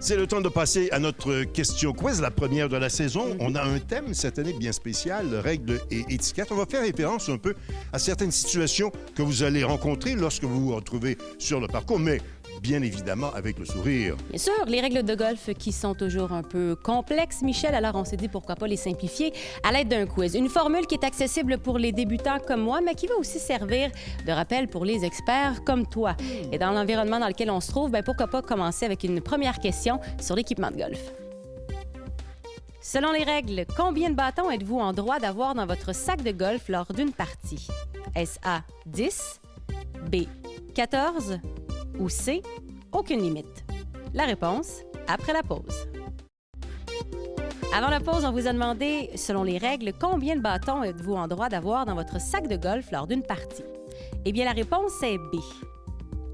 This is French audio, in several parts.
C'est le temps de passer à notre question quiz, la première de la saison. On a un thème cette année bien spécial, règles et étiquettes. On va faire référence un peu à certaines situations que vous allez rencontrer lorsque vous vous retrouvez sur le parcours, mais bien évidemment avec le sourire. Bien sûr, les règles de golf qui sont toujours un peu complexes, Michel, alors on s'est dit pourquoi pas les simplifier à l'aide d'un quiz. Une formule qui est accessible pour les débutants comme moi, mais qui va aussi servir de rappel pour les experts comme toi. Et dans l'environnement dans lequel on se trouve, pourquoi pas commencer avec une première question sur l'équipement de golf. Selon les règles, combien de bâtons êtes-vous en droit d'avoir dans votre sac de golf lors d'une partie? Est-ce A, 10, B, 14 ou C, aucune limite? La réponse, après la pause. Avant la pause, on vous a demandé, selon les règles, combien de bâtons êtes-vous en droit d'avoir dans votre sac de golf lors d'une partie? Eh bien, la réponse est B.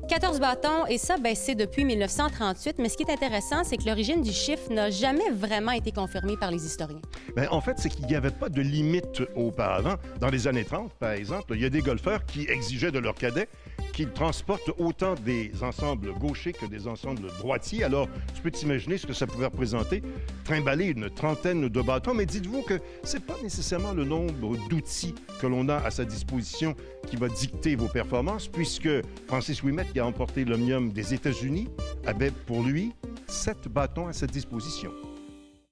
14 bâtons, et ça, c'est depuis 1938. Mais ce qui est intéressant, c'est que l'origine du chiffre n'a jamais vraiment été confirmée par les historiens. En fait, c'est qu'il n'y avait pas de limite auparavant. Dans les années 30, par exemple, il y a des golfeurs qui exigeaient de leurs cadets qu'ils transportent autant des ensembles gauchers que des ensembles droitiers. Alors, tu peux t'imaginer ce que ça pouvait représenter, trimballer une trentaine de bâtons, mais dites-vous que ce n'est pas nécessairement le nombre d'outils que l'on a à sa disposition qui va dicter vos performances, puisque Francis Ouimet, qui a remporté l'Omnium des États-Unis, avait pour lui 7 bâtons à sa disposition.